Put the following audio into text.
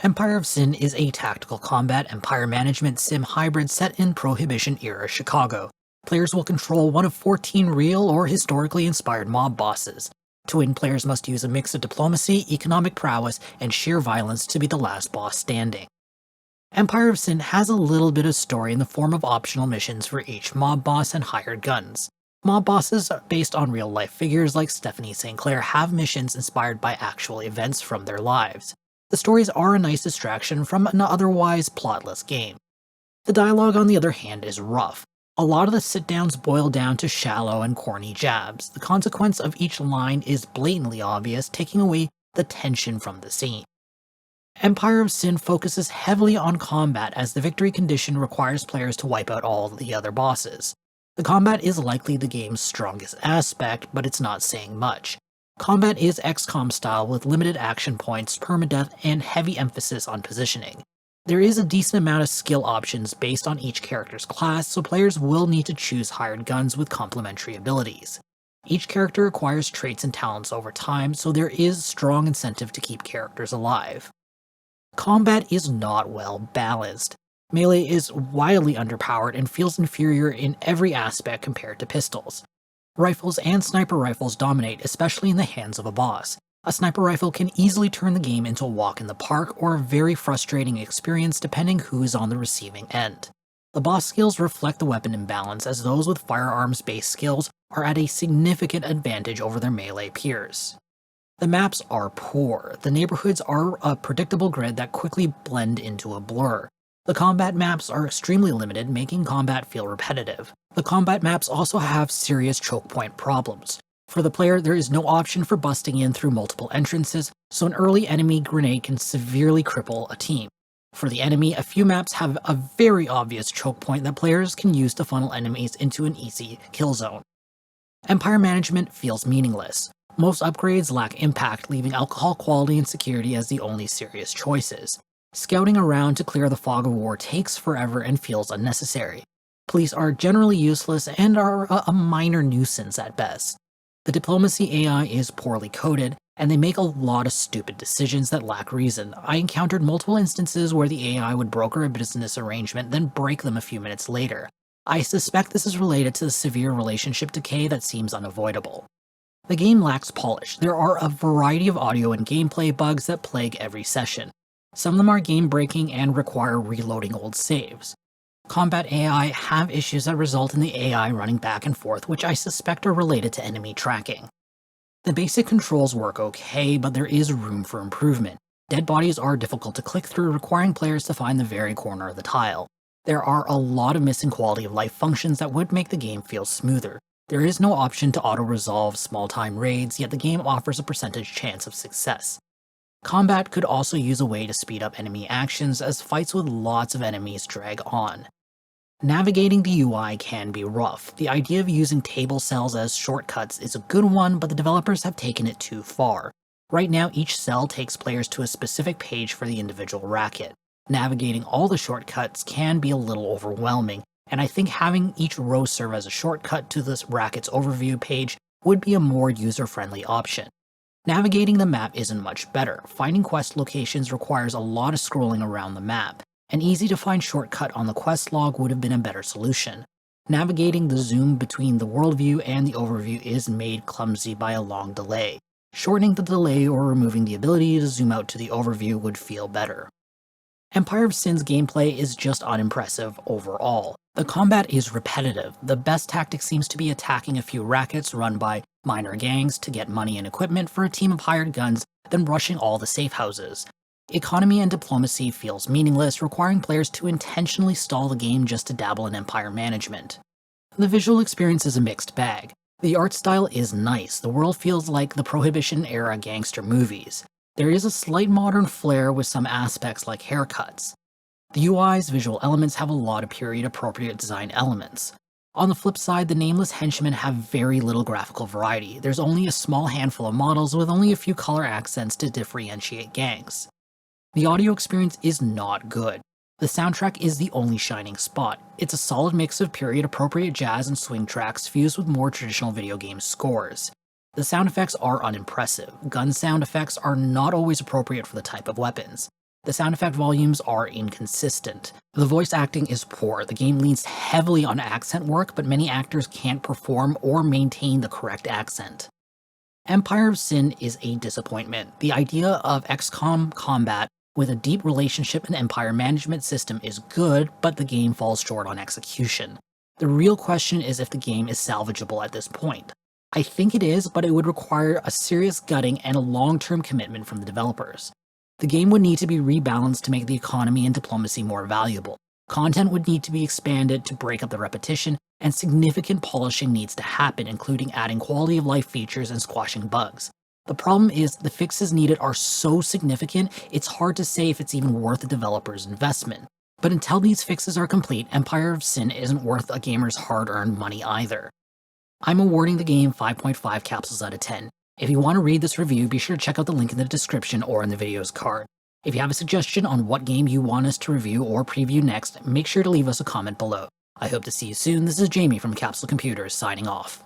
Empire of Sin is a tactical combat empire management sim hybrid set in Prohibition-era Chicago. Players will control one of 14 real or historically inspired mob bosses. To win, players must use a mix of diplomacy, economic prowess, and sheer violence to be the last boss standing. Empire of Sin has a little bit of story in the form of optional missions for each mob boss and hired guns. Mob bosses based on real-life figures like Stephanie St. Clair have missions inspired by actual events from their lives. The stories are a nice distraction from an otherwise plotless game. The dialogue, on the other hand, is rough. A lot of the sit-downs boil down to shallow and corny jabs. The consequence of each line is blatantly obvious, taking away the tension from the scene. Empire of Sin focuses heavily on combat as the victory condition requires players to wipe out all the other bosses. The combat is likely the game's strongest aspect, but it's not saying much. Combat is XCOM style with limited action points, permadeath, and heavy emphasis on positioning. There is a decent amount of skill options based on each character's class, so players will need to choose hired guns with complementary abilities. Each character acquires traits and talents over time, so there is strong incentive to keep characters alive. Combat is not well balanced. Melee is wildly underpowered and feels inferior in every aspect compared to pistols. Rifles and sniper rifles dominate, especially in the hands of a boss. A sniper rifle can easily turn the game into a walk in the park or a very frustrating experience depending who is on the receiving end. The boss skills reflect the weapon imbalance, as those with firearms-based skills are at a significant advantage over their melee peers. The maps are poor. The neighborhoods are a predictable grid that quickly blend into a blur. The combat maps are extremely limited, making combat feel repetitive. The combat maps also have serious choke point problems. For the player, there is no option for busting in through multiple entrances, so an early enemy grenade can severely cripple a team. For the enemy, a few maps have a very obvious choke point that players can use to funnel enemies into an easy kill zone. Empire management feels meaningless. Most upgrades lack impact, leaving alcohol quality and security as the only serious choices. Scouting around to clear the fog of war takes forever and feels unnecessary. Police are generally useless and are a minor nuisance at best. The diplomacy AI is poorly coded, and they make a lot of stupid decisions that lack reason. I encountered multiple instances where the AI would broker a business arrangement, then break them a few minutes later. I suspect this is related to the severe relationship decay that seems unavoidable. The game lacks polish. There are a variety of audio and gameplay bugs that plague every session. Some of them are game-breaking and require reloading old saves. Combat AI have issues that result in the AI running back and forth, which I suspect are related to enemy tracking. The basic controls work okay, but there is room for improvement. Dead bodies are difficult to click through, requiring players to find the very corner of the tile. There are a lot of missing quality of life functions that would make the game feel smoother. There is no option to auto-resolve small-time raids, yet the game offers a percentage chance of success. Combat could also use a way to speed up enemy actions, as fights with lots of enemies drag on. Navigating the UI can be rough. The idea of using table cells as shortcuts is a good one, but the developers have taken it too far. Right now, each cell takes players to a specific page for the individual racket. Navigating all the shortcuts can be a little overwhelming, and I think having each row serve as a shortcut to this racket's overview page would be a more user-friendly option. Navigating the map isn't much better. Finding quest locations requires a lot of scrolling around the map. An easy-to-find shortcut on the quest log would have been a better solution. Navigating the zoom between the worldview and the overview is made clumsy by a long delay. Shortening the delay or removing the ability to zoom out to the overview would feel better. Empire of Sin's gameplay is just unimpressive overall. The combat is repetitive. The best tactic seems to be attacking a few rackets run by minor gangs to get money and equipment for a team of hired guns, then rushing all the safe houses. Economy and diplomacy feels meaningless, requiring players to intentionally stall the game just to dabble in empire management. The visual experience is a mixed bag. The art style is nice. The world feels like the Prohibition-era gangster movies. There is a slight modern flair with some aspects like haircuts. The UI's visual elements have a lot of period-appropriate design elements. On the flip side, the nameless henchmen have very little graphical variety. There's only a small handful of models with only a few color accents to differentiate gangs. The audio experience is not good. The soundtrack is the only shining spot. It's a solid mix of period-appropriate jazz and swing tracks fused with more traditional video game scores. The sound effects are unimpressive. Gun sound effects are not always appropriate for the type of weapons. The sound effect volumes are inconsistent. The voice acting is poor. The game leans heavily on accent work, but many actors can't perform or maintain the correct accent. Empire of Sin is a disappointment. The idea of XCOM combat with a deep relationship and empire management system is good, but the game falls short on execution. The real question is if the game is salvageable at this point. I think it is, but it would require a serious gutting and a long-term commitment from the developers. The game would need to be rebalanced to make the economy and diplomacy more valuable. Content would need to be expanded to break up the repetition, and significant polishing needs to happen, including adding quality of life features and squashing bugs. The problem is, the fixes needed are so significant, it's hard to say if it's even worth the developer's investment. But until these fixes are complete, Empire of Sin isn't worth a gamer's hard-earned money either. I'm awarding the game 5.5 capsules out of 10. If you want to read this review, be sure to check out the link in the description or in the video's card. If you have a suggestion on what game you want us to review or preview next, make sure to leave us a comment below. I hope to see you soon. This is Jamie from Capsule Computers signing off.